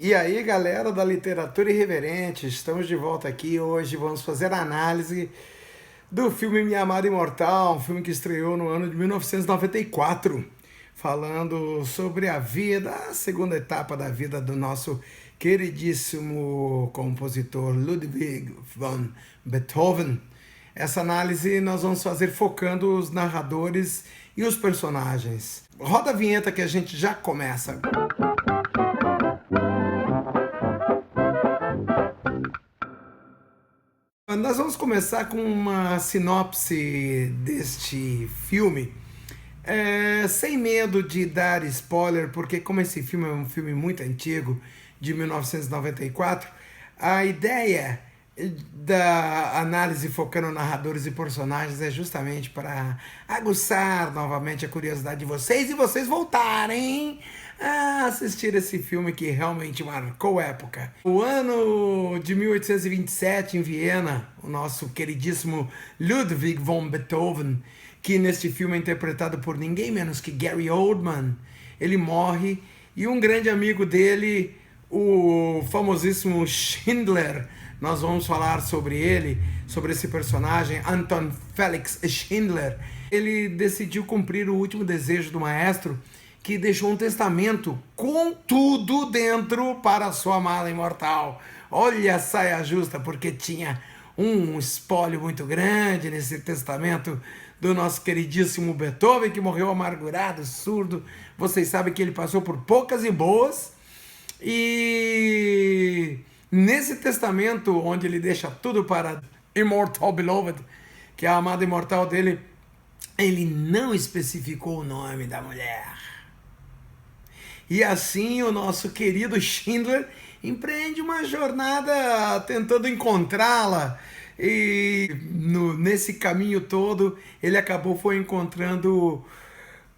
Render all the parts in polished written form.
E aí, galera da Literatura Irreverente, estamos de volta aqui hoje. Vamos fazer a análise do filme Minha Amada Imortal, um filme que estreou no ano de 1994, falando sobre a vida, a segunda etapa da vida do nosso queridíssimo compositor Ludwig van Beethoven. Essa análise nós vamos fazer focando os narradores e os personagens. Roda a vinheta que a gente já começa. Nós vamos começar com uma sinopse deste filme, sem medo de dar spoiler, porque como esse filme é um filme muito antigo, de 1994, a ideia da análise focando narradores e personagens é justamente para aguçar novamente a curiosidade de vocês e vocês voltarem a assistir esse filme que realmente marcou época. O ano de 1827 em Viena, o nosso queridíssimo Ludwig von Beethoven, que neste filme é interpretado por ninguém menos que Gary Oldman, ele morre e um grande amigo dele, o famosíssimo Schindler, nós vamos falar sobre ele, sobre esse personagem, Anton Felix Schindler. Ele decidiu cumprir o último desejo do maestro, que deixou um testamento com tudo dentro para a sua amada imortal. Olha a saia justa, porque tinha um espólio muito grande nesse testamento do nosso queridíssimo Beethoven, que morreu amargurado, surdo. Vocês sabem que ele passou por poucas e boas. E nesse testamento, onde ele deixa tudo para Immortal Beloved, que é a amada imortal dele, ele não especificou o nome da mulher. E assim o nosso querido Schindler empreende uma jornada tentando encontrá-la. E nesse caminho todo, ele foi encontrando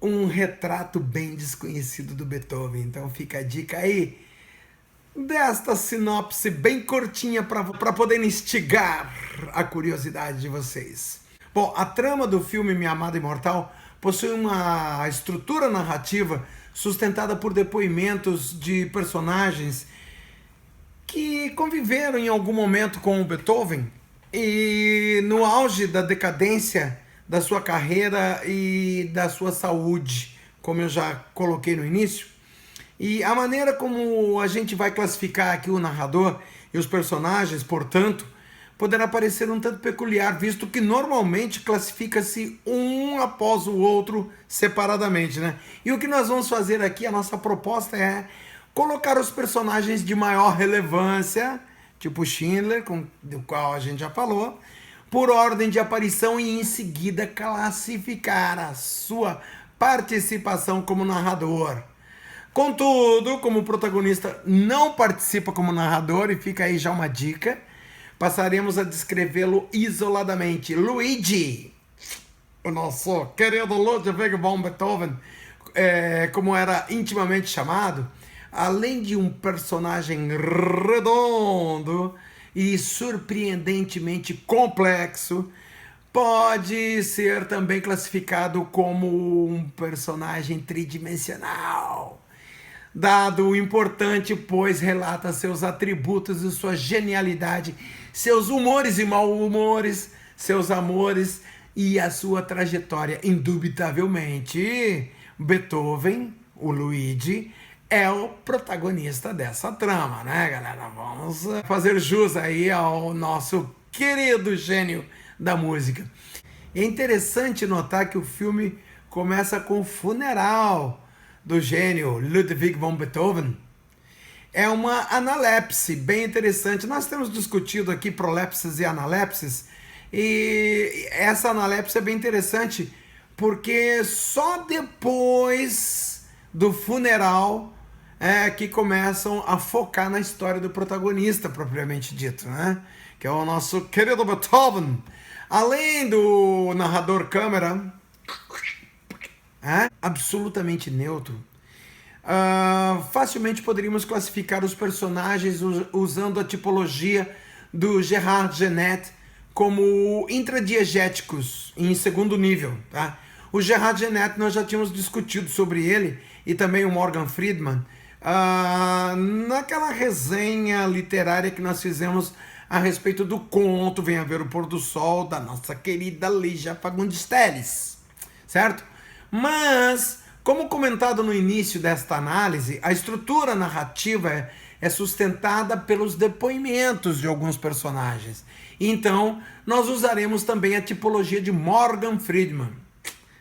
um retrato bem desconhecido do Beethoven. Então fica a dica aí desta sinopse bem curtinha para poder instigar a curiosidade de vocês. Bom, a trama do filme Minha Amada Imortal possui uma estrutura narrativa sustentada por depoimentos de personagens que conviveram em algum momento com o Beethoven e no auge da decadência da sua carreira e da sua saúde, como eu já coloquei no início. E a maneira como a gente vai classificar aqui o narrador e os personagens, portanto, poderá parecer um tanto peculiar, visto que normalmente classifica-se um após o outro separadamente, né? E o que nós vamos fazer aqui, a nossa proposta é colocar os personagens de maior relevância, tipo Schindler, do qual a gente já falou, por ordem de aparição e em seguida classificar a sua participação como narrador. Contudo, como o protagonista não participa como narrador, e fica aí já uma dica, passaremos a descrevê-lo isoladamente. Luigi, o nosso querido Ludwig von Beethoven, como era intimamente chamado, além de um personagem redondo e surpreendentemente complexo, pode ser também classificado como um personagem tridimensional. Dado importante, pois relata seus atributos e sua genialidade, seus humores e mau-humores, seus amores e a sua trajetória. Indubitavelmente, Beethoven, o Luigi, é o protagonista dessa trama, né, galera? Vamos fazer jus aí ao nosso querido gênio da música. É interessante notar que o filme começa com o funeral do gênio Ludwig von Beethoven. É uma analepse bem interessante. Nós temos discutido aqui prolepses e analepses, e essa analepse é bem interessante porque só depois do funeral é que começam a focar na história do protagonista propriamente dito, né? Que é o nosso querido Beethoven. Além do narrador câmera, absolutamente neutro, facilmente poderíamos classificar os personagens usando a tipologia do Gerard Genette como intradiegéticos em segundo nível, tá? O Gerard Genette nós já tínhamos discutido sobre ele, e também o Morgan Friedman, naquela resenha literária que nós fizemos a respeito do conto Venha Ver o Pôr do Sol, da nossa querida Lígia Fagundes Telles, certo? Mas, como comentado no início desta análise, a estrutura narrativa é sustentada pelos depoimentos de alguns personagens. Então, nós usaremos também a tipologia de Morgan Friedman.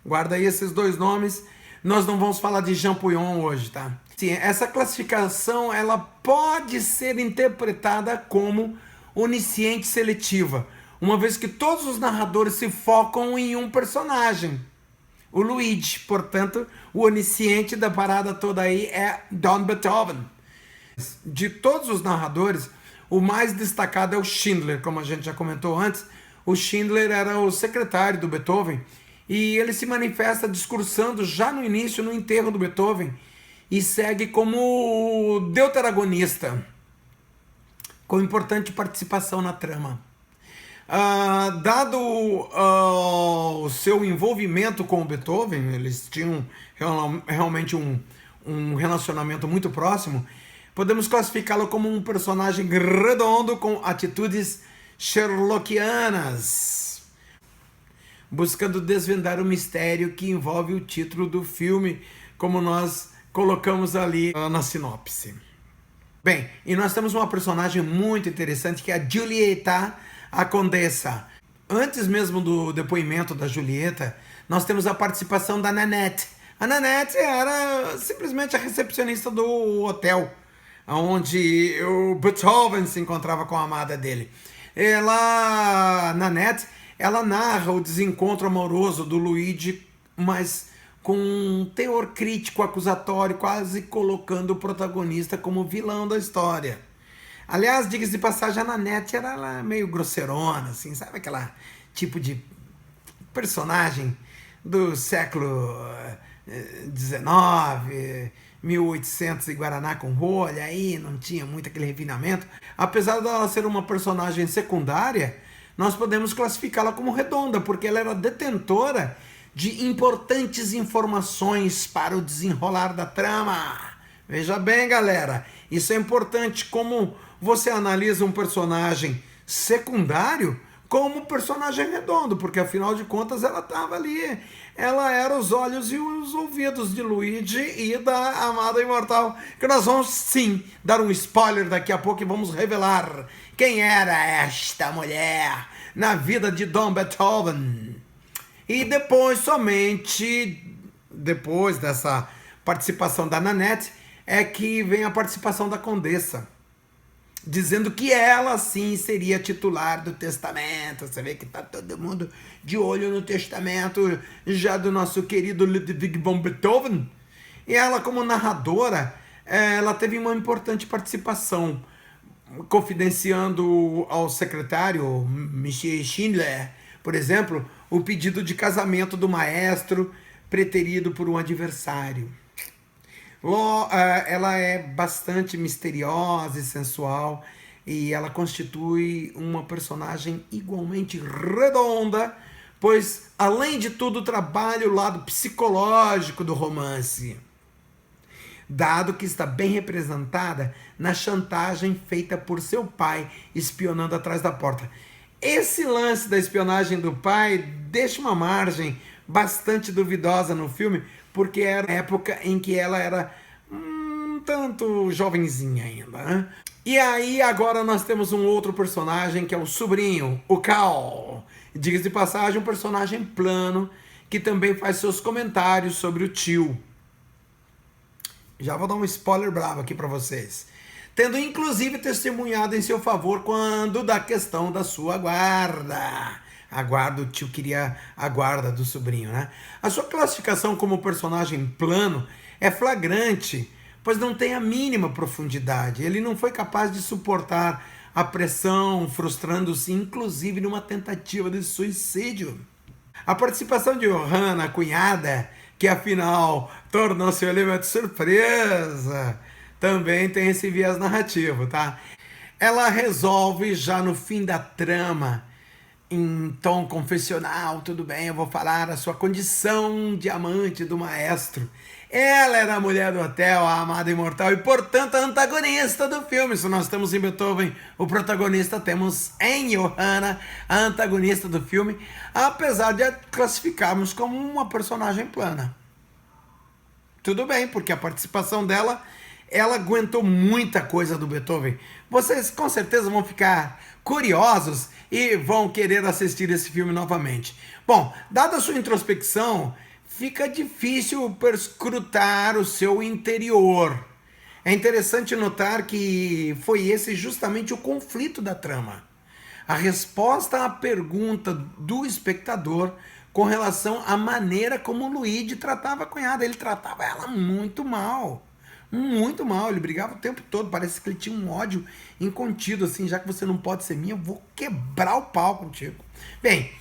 Guarda aí esses dois nomes. Nós não vamos falar de Jean Pouillon hoje, tá? Sim, essa classificação ela pode ser interpretada como onisciente seletiva, uma vez que todos os narradores se focam em um personagem. O Luigi, portanto, o onisciente da parada toda aí é Don Beethoven. De todos os narradores, o mais destacado é o Schindler, como a gente já comentou antes. O Schindler era o secretário do Beethoven e ele se manifesta discursando já no início, no enterro do Beethoven, e segue como deuteragonista, com importante participação na trama. Dado o seu envolvimento com o Beethoven, eles tinham realmente um relacionamento muito próximo, podemos classificá-lo como um personagem redondo com atitudes sherlockianas, buscando desvendar o mistério que envolve o título do filme, como nós colocamos ali na sinopse. Bem, e nós temos uma personagem muito interessante que é a Giulietta, a Condessa. Antes mesmo do depoimento da Julieta, nós temos a participação da Nanette. A Nanette era simplesmente a recepcionista do hotel, onde o Beethoven se encontrava com a amada dele. Nanette, ela narra o desencontro amoroso do Luigi, mas com um teor crítico acusatório, quase colocando o protagonista como vilão da história. Aliás, diga-se de passagem, a Nanette era meio grosseirona, assim, sabe aquela tipo de personagem do século XIX, 1800 e Guaraná com rolha, aí não tinha muito aquele refinamento. Apesar dela ser uma personagem secundária, nós podemos classificá-la como redonda, porque ela era detentora de importantes informações para o desenrolar da trama. Veja bem, galera, isso é importante, como você analisa um personagem secundário como personagem redondo, porque afinal de contas ela estava ali, ela era os olhos e os ouvidos de Luigi e da amada imortal, que nós vamos sim dar um spoiler daqui a pouco e vamos revelar quem era esta mulher na vida de Don Beethoven. E depois, somente depois dessa participação da Nanette, é que vem a participação da Condessa, dizendo que ela sim seria titular do testamento. Você vê que tá todo mundo de olho no testamento já do nosso querido Ludwig von Beethoven. E ela, como narradora, ela teve uma importante participação, confidenciando ao secretário, Monsieur Schindler, por exemplo, o pedido de casamento do maestro preterido por um adversário. Ela é bastante misteriosa e sensual e ela constitui uma personagem igualmente redonda, pois, além de tudo, trabalha o lado psicológico do romance, dado que está bem representada na chantagem feita por seu pai espionando atrás da porta. Esse lance da espionagem do pai deixa uma margem bastante duvidosa no filme, porque era a época em que ela era tanto jovenzinha ainda, né? E aí agora nós temos um outro personagem que é o sobrinho, o Cal. Diga-se de passagem, um personagem plano que também faz seus comentários sobre o tio. Já vou dar um spoiler bravo aqui para vocês. Tendo inclusive testemunhado em seu favor quando da questão da sua guarda. A guarda, o tio queria a guarda do sobrinho, né? A sua classificação como personagem plano é flagrante, pois não tem a mínima profundidade. Ele não foi capaz de suportar a pressão, frustrando-se inclusive numa tentativa de suicídio. A participação de Johanna, a cunhada, que afinal tornou-se um elemento surpresa, também tem esse viés narrativo, tá? Ela resolve já no fim da trama, em tom confessional, tudo bem, eu vou falar a sua condição de amante do maestro. Ela era a mulher do hotel, a amada imortal, e portanto a antagonista do filme. Se nós temos em Beethoven o protagonista, temos em Johanna a antagonista do filme, apesar de a classificarmos como uma personagem plana. Tudo bem, porque a participação dela, ela aguentou muita coisa do Beethoven. Vocês com certeza vão ficar curiosos e vão querer assistir esse filme novamente. Bom, dada a sua introspecção, fica difícil perscrutar o seu interior. É interessante notar que foi esse justamente o conflito da trama. A resposta à pergunta do espectador com relação à maneira como o Luigi tratava a cunhada. Ele tratava ela muito mal. Muito mal, ele brigava o tempo todo, parece que ele tinha um ódio incontido, assim, já que você não pode ser minha, eu vou quebrar o pau contigo. Bem,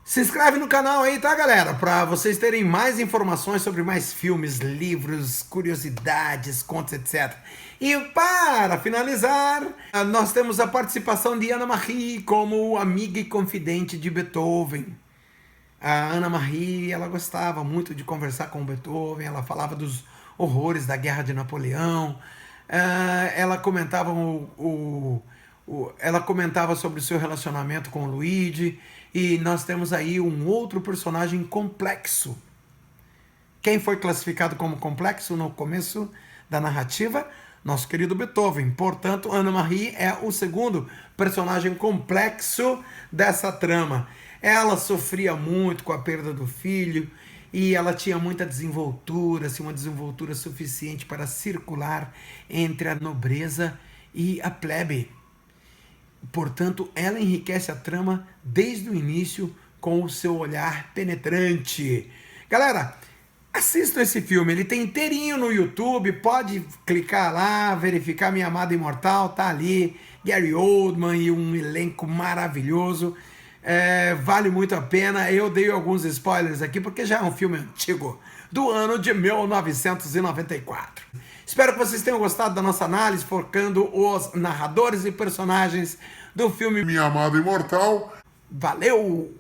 se inscreve no canal aí, tá, galera? Pra vocês terem mais informações sobre mais filmes, livros, curiosidades, contos, etc. E para finalizar, nós temos a participação de Anna Marie como amiga e confidente de Beethoven. A Anna Marie, ela gostava muito de conversar com o Beethoven, ela falava dos horrores da Guerra de Napoleão, ela comentava ela comentava sobre o seu relacionamento com o Luigi, e nós temos aí um outro personagem complexo. Quem foi classificado como complexo no começo da narrativa? Nosso querido Beethoven. Portanto, Anna Marie é o segundo personagem complexo dessa trama. Ela sofria muito com a perda do filho e ela tinha muita desenvoltura, assim, uma desenvoltura suficiente para circular entre a nobreza e a plebe. Portanto, ela enriquece a trama desde o início com o seu olhar penetrante. Galera, assistam esse filme, ele tem inteirinho no YouTube, pode clicar lá, verificar Minha Amada Imortal, tá ali, Gary Oldman e um elenco maravilhoso. Vale muito a pena. Eu dei alguns spoilers aqui porque já é um filme antigo, do ano de 1994. Espero que vocês tenham gostado da nossa análise, focando os narradores e personagens do filme Minha Amada Imortal. Valeu!